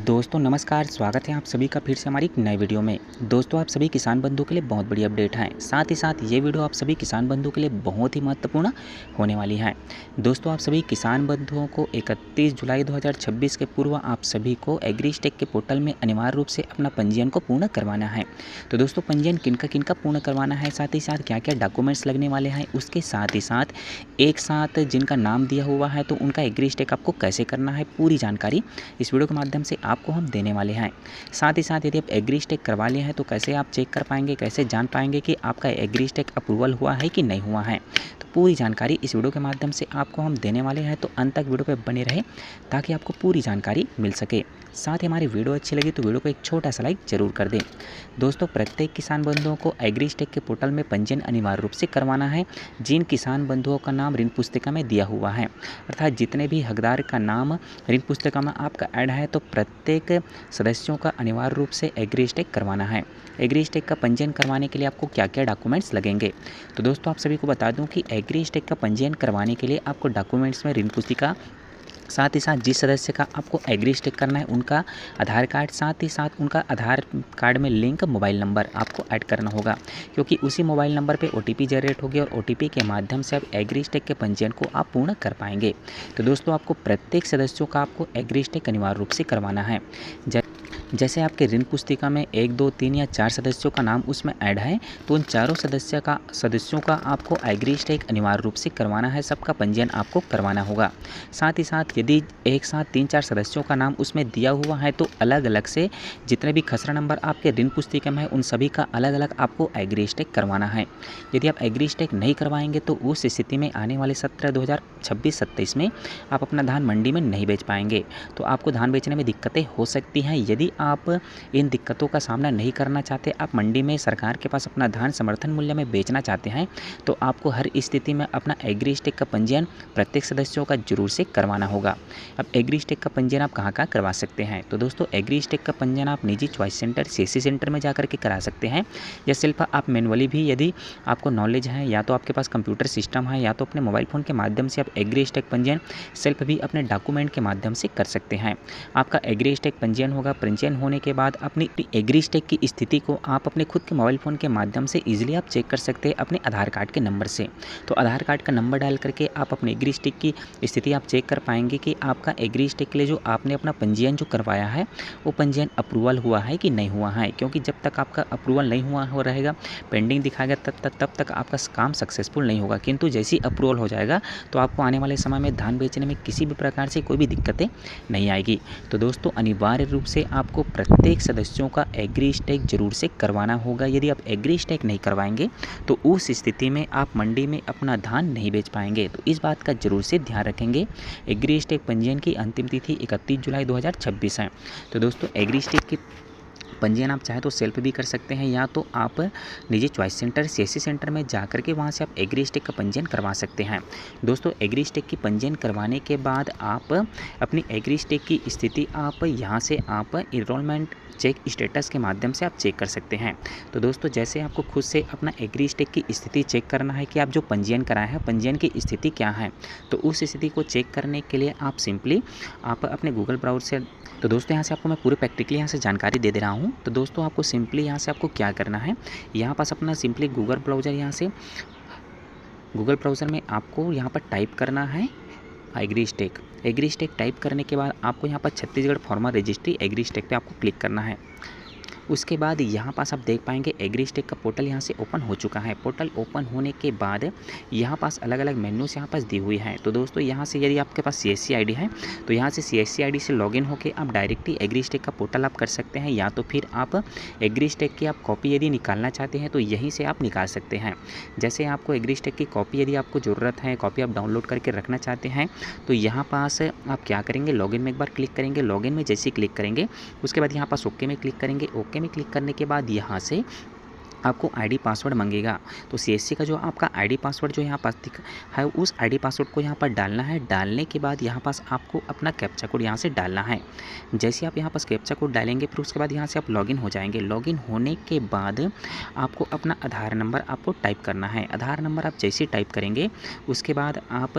दोस्तों नमस्कार, स्वागत है आप सभी का फिर से हमारी एक नए वीडियो में। दोस्तों आप सभी किसान बंधुओं के लिए बहुत बड़ी अपडेट है। साथ ही साथ ये वीडियो आप सभी किसान बंधुओं के लिए बहुत ही महत्वपूर्ण होने वाली है। दोस्तों आप सभी किसान बंधुओं को 31 जुलाई 2026 के पूर्व आप सभी को एग्रीस्टेक के पोर्टल में अनिवार्य रूप से अपना पंजीयन को पूर्ण करवाना है। तो दोस्तों पंजीयन किनका पूर्ण करवाना है, साथ ही साथ क्या क्या डॉक्यूमेंट्स लगने वाले हैं, उसके साथ ही साथ एक साथ जिनका नाम दिया हुआ है तो उनका एग्रीस्टेक आपको कैसे करना है, पूरी जानकारी इस वीडियो के माध्यम से आपको हम देने वाले हैं। साथ ही साथ यदि आप एग्रीस्टेक करवा लिए हैं तो कैसे आप चेक कर पाएंगे, कैसे जान पाएंगे कि आपका एग्रीस्टेक अप्रूवल हुआ है कि नहीं हुआ है। तो पूरी जानकारी इस वीडियो के माध्यम से आपको हम देने वाले हैं, तो अंत तक वीडियो पे बने रहे ताकि आपको पूरी जानकारी मिल सके। साथ ही हमारी वीडियो अच्छी लगी तो वीडियो को एक छोटा सा लाइक जरूर कर दें। दोस्तों प्रत्येक किसान बंधुओं को एग्रीस्टेक के पोर्टल में पंजीयन अनिवार्य रूप से करवाना है जिन किसान बंधुओं का नाम ऋण पुस्तिका में दिया हुआ है, अर्थात जितने भी हकदार का नाम ऋण पुस्तिका में आपका ऐड है तो प्रत्येक सदस्यों का अनिवार्य रूप से एग्रीस्टेक करवाना है। एग्रीस्टेक का पंजीयन करवाने के लिए आपको क्या क्या डॉक्यूमेंट्स लगेंगे, तो दोस्तों आप सभी को बता दूं कि एग्रीस्टेक का पंजीयन करवाने के लिए आपको डॉक्यूमेंट्स में ऋण पुस्तिका, साथ ही साथ जिस सदस्य का आपको एग्रीस्टेक करना है उनका आधार कार्ड, साथ ही साथ उनका आधार कार्ड में लिंक मोबाइल नंबर आपको ऐड करना होगा, क्योंकि उसी मोबाइल नंबर पे ओटीपी जनरेट होगी और ओटीपी के माध्यम से आप एग्रीस्टेक के पंजीयन को आप पूर्ण कर पाएंगे। तो दोस्तों आपको प्रत्येक सदस्यों का आपको एग्रीस्टेक अनिवार्य रूप से करवाना है। जैसे आपके ऋण पुस्तिका में 1, 2, 3 या 4 सदस्यों का नाम उसमें ऐड है तो उन चारों सदस्यों का आपको एग्रीस्टेक अनिवार्य रूप से करवाना है, सबका पंजीयन आपको करवाना होगा। साथ ही साथ यदि एक साथ 3-4 सदस्यों का नाम उसमें दिया हुआ है तो अलग अलग से जितने भी खसरा नंबर आपके ऋण पुस्तिका में है उन सभी का अलग अलग आपको एग्रीस्टेक करवाना है। यदि आप एग्रीस्टेक नहीं करवाएंगे तो उस स्थिति में आने वाले सत्र 2026-27 में आप अपना धान मंडी में नहीं बेच पाएंगे, तो आपको धान बेचने में दिक्कतें हो सकती हैं। यदि आप इन दिक्कतों का सामना नहीं करना चाहते, आप मंडी में सरकार के पास अपना धान समर्थन मूल्य में बेचना चाहते हैं, तो आपको हर स्थिति में अपना एग्रीस्टेक का पंजीयन प्रत्येक सदस्यों का जरूर से करवाना होगा। अब एग्रीस्टेक का पंजीयन आप कहाँ करवा सकते हैं, तो दोस्तों एग्रीस्टेक का पंजीयन आप निजी चॉइस सेंटर, सीएससी सेंटर में जाकर के करा सकते हैं, या सिर्फ आप मैनुअली भी यदि आपको नॉलेज है या तो आपके पास कंप्यूटर सिस्टम है या तो अपने मोबाइल फ़ोन के माध्यम से आप एग्रीस्टेक पंजीयन सेल्फ भी अपने डॉक्यूमेंट के माध्यम से कर सकते हैं। आपका एग्रीस्टेक पंजीयन होगा। पंजीयन होने के बाद अपनी एग्रीस्टेक की स्थिति को आप अपने खुद के मोबाइल फ़ोन के माध्यम से इजीली आप चेक कर सकते हैं अपने आधार कार्ड के नंबर से। तो आधार कार्ड का नंबर डाल करके आप अपने एग्रीस्टेक की स्थिति आप चेक कर पाएंगे कि आपका एग्रीस्टेक के लिए जो आपने अपना पंजीयन जो करवाया है वो पंजीयन अप्रूवल हुआ है कि नहीं हुआ है, क्योंकि जब तक आपका अप्रूवल नहीं हुआ हो रहेगा, पेंडिंग दिखाएगा, तब तक आपका काम सक्सेसफुल नहीं होगा। किंतु जैसे ही अप्रूवल हो जाएगा तो आपको आने वाले समय में धान बेचने में किसी भी प्रकार से कोई भी दिक्कतें नहीं आएगी। तो दोस्तों अनिवार्य रूप से आपको प्रत्येक सदस्यों का एग्रीस्टेक जरूर से करवाना होगा। यदि आप एग्रीस्टेक नहीं करवाएंगे तो उस स्थिति में आप मंडी में अपना धान नहीं बेच पाएंगे, तो इस बात का जरूर से ध्यान रखेंगे। एग्रीस्टेक पंजीयन की अंतिम तिथि 31 जुलाई 2026 है। तो दोस्तों एग्रीस्टेक की पंजीयन आप चाहे तो सेल्फ भी कर सकते हैं या तो आप निजी चॉइस सेंटर, सीएससी सेंटर में जाकर के वहाँ से आप एग्रीस्टेक का पंजीयन करवा सकते हैं। दोस्तों एग्रीस्टेक की पंजीयन करवाने के बाद आप अपनी एग्रीस्टेक की स्थिति आप यहाँ से आप इनरोलमेंट चेक स्टेटस के माध्यम से आप चेक कर सकते हैं। तो दोस्तों जैसे आपको खुद से अपना एग्रीस्टेक की स्थिति चेक करना है कि आप जो पंजीयन कराए हैं पंजीयन की स्थिति क्या है, तो उस स्थिति को चेक करने के लिए आप सिंपली आप अपने गूगल ब्राउज़र से, तो दोस्तों यहाँ से आपको मैं पूरे प्रैक्टिकली यहाँ से जानकारी दे रहा हूँ। तो दोस्तों आपको सिंपली यहाँ से आपको क्या करना है, यहाँ पास अपना सिंपली गूगल ब्राउज़र, यहाँ से गूगल ब्राउज़र में आपको यहाँ पर टाइप करना है एग्रीस्टेक टाइप करने के बाद आपको यहाँ पर छत्तीसगढ़ फार्मर रजिस्ट्री एग्रीस्टेक पे आपको क्लिक करना है। उसके बाद यहाँ पास आप देख पाएंगे एग्रीस्टेक का पोर्टल यहाँ से ओपन हो चुका है। पोर्टल ओपन होने के बाद यहाँ पास अलग अलग मेन्यूज यहाँ पास दी हुई हैं। तो दोस्तों यहाँ से यदि आपके पास सीएससी आईडी है तो यहाँ से सीएससी आईडी से लॉगिन होकर आप डायरेक्टली एग्रीस्टेक का पोर्टल आप कर सकते हैं, या तो फिर आप एग्रीस्टेक की आप कॉपी यदि निकालना चाहते हैं तो यहीं से आप निकाल सकते हैं। जैसे आपको एग्रीस्टेक की कॉपी यदि आपको ज़रूरत है, कॉपी आप डाउनलोड करके रखना चाहते हैं, तो यहाँ पास आप क्या करेंगे, लॉगिन में एक बार क्लिक करेंगे। लॉगिन में जैसे ही क्लिक करेंगे उसके बाद यहाँ पास ओके में क्लिक करेंगे। ओके में क्लिक करने के बाद यहाँ से आपको आईडी पासवर्ड मांगेगा। तो सीएससी का जो आपका आईडी पासवर्ड जो यहाँ पास है उस आईडी पासवर्ड को यहाँ पर डालना है। डालने के बाद यहाँ पास आपको अपना कैप्चा कोड यहाँ से डालना है। जैसे आप यहाँ पास कैप्चा कोड डालेंगे फिर उसके बाद यहाँ से आप लॉगिन हो जाएंगे। लॉगिन होने के बाद आपको अपना आधार नंबर आपको टाइप करना है। आधार नंबर आप जैसे टाइप करेंगे उसके बाद आप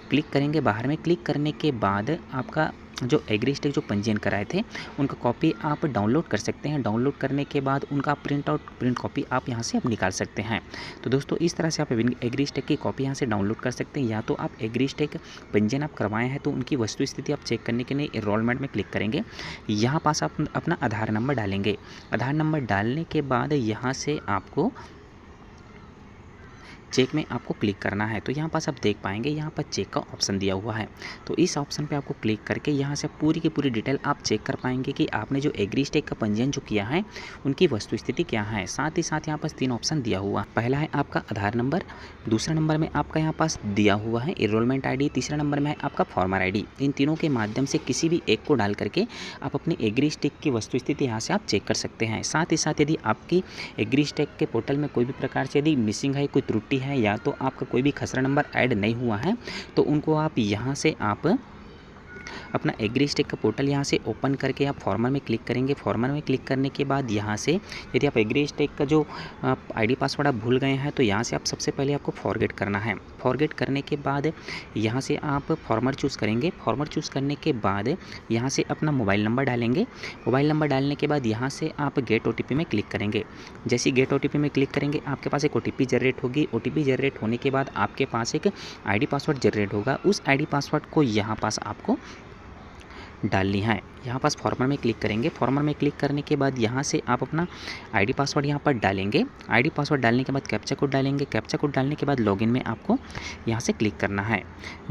क्लिक करेंगे बाहर में। क्लिक करने के बाद आपका जो एग्रीस्टेक जो पंजीयन कराए थे उनका कॉपी आप डाउनलोड कर सकते हैं। डाउनलोड करने के बाद उनका प्रिंट कॉपी आप यहाँ से आप निकाल सकते हैं। तो दोस्तों इस तरह से आप एग्रीस्टेक की कॉपी यहाँ से डाउनलोड कर सकते हैं। या तो आप एग्रीस्टेक पंजीयन आप करवाए हैं तो उनकी वस्तु स्थिति आप चेक करने के लिए एनरोलमेंट में क्लिक करेंगे। यहाँ पास आप अपना आधार नंबर डालेंगे। आधार नंबर डालने के बाद यहाँ से आपको चेक में आपको क्लिक करना है। तो यहाँ पास आप देख पाएंगे यहाँ पर चेक का ऑप्शन दिया हुआ है। तो इस ऑप्शन पे आपको क्लिक करके यहाँ से पूरी की पूरी डिटेल आप चेक कर पाएंगे कि आपने जो एग्रीस्टेक का पंजीयन जो किया है उनकी वस्तु स्थिति क्या है। साथ ही साथ यहाँ पास 3 ऑप्शन दिया हुआ। पहला है आपका आधार नंबर, दूसरा नंबर में आपका यहाँ पास दिया हुआ है एनरोलमेंट ID, तीसरा नंबर में है आपका फार्मर ID। इन तीनों के माध्यम से किसी भी एक को डाल करके आप अपनी एग्रीस्टेक की वस्तु स्थिति यहाँ से आप चेक कर सकते हैं। साथ ही साथ यदि आपकी एग्रीस्टेक के पोर्टल में कोई भी प्रकार से यदि मिसिंग है, कोई त्रुटि है या तो आपका कोई भी खसरा नंबर ऐड नहीं हुआ है तो उनको आप यहाँ से आप अपना एग्रीस्टेक का पोर्टल यहाँ से ओपन करके आप फॉर्मर में क्लिक करेंगे। फॉर्मर में क्लिक करने के बाद यहाँ से यदि आप एग्रीस्टेक का जो ID पासवर्ड आप भूल गए हैं तो यहाँ से आप सबसे पहले आपको फॉरगेट करना है। फॉरगेट करने के बाद यहाँ से आप फॉर्मर चूज़ करेंगे। फॉर्मर चूज़ करने के बाद यहाँ से अपना मोबाइल नंबर डालेंगे। मोबाइल नंबर डालने के बाद यहाँ से आप गेट OTP में क्लिक करेंगे। जैसे गेट OTP में क्लिक करेंगे आपके पास एक OTP जनरेट होगी। OTP जनरेट होने के बाद आपके पास एक ID पासवर्ड जनरेट होगा। उस ID पासवर्ड को यहाँ पास आपको डालनी है। यहाँ पास फॉर्मर में क्लिक करेंगे। फॉर्मर में क्लिक करने के बाद यहाँ से आप अपना ID पासवर्ड यहाँ पर डालेंगे। ID पासवर्ड डालने के बाद कैप्चा कोड डालेंगे। कैप्चा कोड डालने के बाद लॉगिन में आपको यहाँ से क्लिक करना है।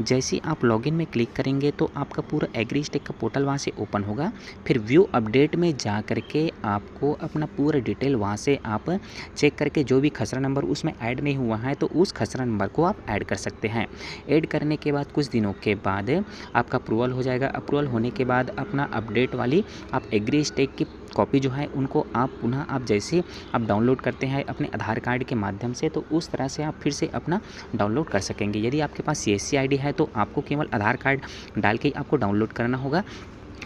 जैसे ही आप लॉगिन में क्लिक करेंगे तो आपका पूरा एग्रीस्टेक का पोर्टल वहाँ से ओपन होगा। फिर व्यू अपडेट में जा करके आपको अपना पूरा डिटेल वहाँ से आप चेक करके जो भी खसरा नंबर उसमें ऐड नहीं हुआ है तो उस खसरा नंबर को आप ऐड कर सकते हैं। ऐड करने के बाद कुछ दिनों के बाद आपका अप्रूवल हो जाएगा। अप्रूवल होने के बाद अपना अपडेट वाली आप एग्रीस्टेक की कॉपी जो है उनको आप पुनः आप जैसे आप डाउनलोड करते हैं अपने आधार कार्ड के माध्यम से तो उस तरह से आप फिर से अपना डाउनलोड कर सकेंगे। यदि आपके पास CSC ID है तो आपको केवल आधार कार्ड डाल के आपको डाउनलोड करना होगा।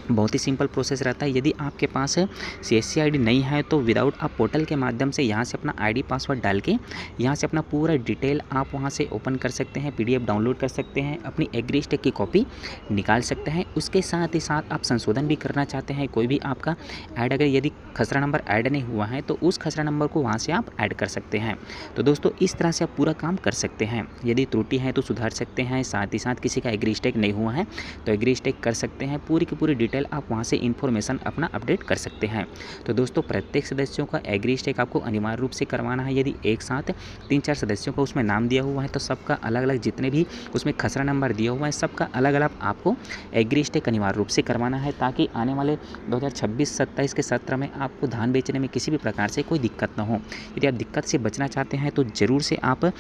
बहुत ही सिंपल प्रोसेस रहता है। यदि आपके पास CSC ID नहीं है तो विदाउट आप पोर्टल के माध्यम से यहाँ से अपना ID पासवर्ड डाल के यहाँ से अपना पूरा डिटेल आप वहाँ से ओपन कर सकते हैं। PDF डाउनलोड कर सकते हैं, अपनी एग्रीस्टेक की कॉपी निकाल सकते हैं। उसके साथ ही साथ आप संशोधन भी करना चाहते हैं, कोई भी आपका ऐड अगर यदि खसरा नंबर ऐड नहीं हुआ है तो उस खसरा नंबर को वहाँ से आप ऐड कर सकते हैं। तो दोस्तों इस तरह से आप पूरा काम कर सकते हैं। यदि त्रुटि है तो सुधार सकते हैं। साथ ही साथ किसी का एग्रीस्टेक नहीं हुआ है तो एग्रीस्टेक कर सकते हैं। पूरी की पूरी डिटेल आप वहां से इन्फॉर्मेशन अपना अपडेट कर सकते हैं। तो दोस्तों प्रत्येक सदस्यों का एग्रीस्टेक आपको अनिवार्य रूप से करवाना है। यदि एक साथ 3-4 सदस्यों का उसमें नाम दिया हुआ है तो सबका अलग अलग जितने भी उसमें खसरा नंबर दिया हुआ है सबका अलग अलग आपको एग्रीस्टेक अनिवार्य रूप से करवाना है ताकि आने वाले 2026-27 के सत्र में आपको धान बेचने में किसी भी प्रकार से कोई दिक्कत ना हो। यदि आप दिक्कत से बचना चाहते हैं तो ज़रूर से आप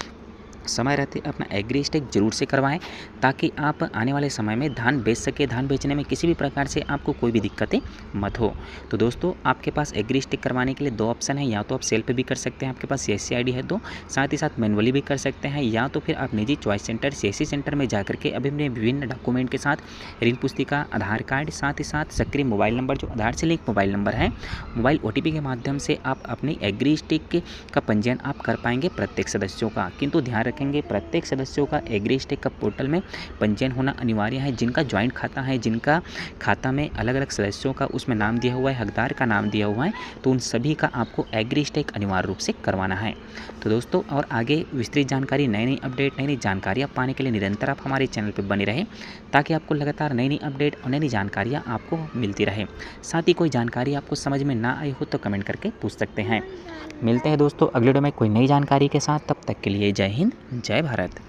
समय रहते अपना एग्रीस्टेक जरूर से करवाएं ताकि आप आने वाले समय में धान बेच सके। धान बेचने में किसी भी प्रकार से आपको कोई भी दिक्कतें मत हो। तो दोस्तों आपके पास एग्रीस्टेक करवाने के लिए 2 ऑप्शन है। या तो आप सेल्फ भी कर सकते हैं, आपके पास CSC ID है तो साथ ही साथ मैनुअली भी कर सकते हैं, या तो फिर आप निजी चॉइस सेंटर CSC सेंटर में जा करके अभी अपने विभिन्न डॉक्यूमेंट के साथ ऋण पुस्तिका, आधार कार्ड, साथ ही साथ सक्रिय मोबाइल नंबर जो आधार से लिंक मोबाइल नंबर है, मोबाइल OTP के माध्यम से आप अपनी एग्रीस्टेक का पंजीयन आप कर पाएंगे प्रत्येक सदस्यों का। किंतु ध्यान रखेंगे प्रत्येक सदस्यों का एग्रीस्टेक का पोर्टल में पंजीयन होना अनिवार्य है। जिनका ज्वाइंट खाता है, जिनका खाता में अलग अलग सदस्यों का उसमें नाम दिया हुआ है, हकदार का नाम दिया हुआ है, तो उन सभी का आपको एग्रीस्टेक अनिवार्य रूप से करवाना है। तो दोस्तों और आगे विस्तृत जानकारी, नई नई अपडेट, नई नई जानकारियाँ पाने के लिए निरंतर आप हमारे चैनल पर बने रहें ताकि आपको लगातार नई नई अपडेट और नई नई जानकारियाँ आपको मिलती रहे। साथ ही कोई जानकारी आपको समझ में ना आई हो तो कमेंट करके पूछ सकते हैं। मिलते हैं दोस्तों अगले वीडियो में कोई नई जानकारी के साथ। तब तक के लिए जय हिंद, जय भारत।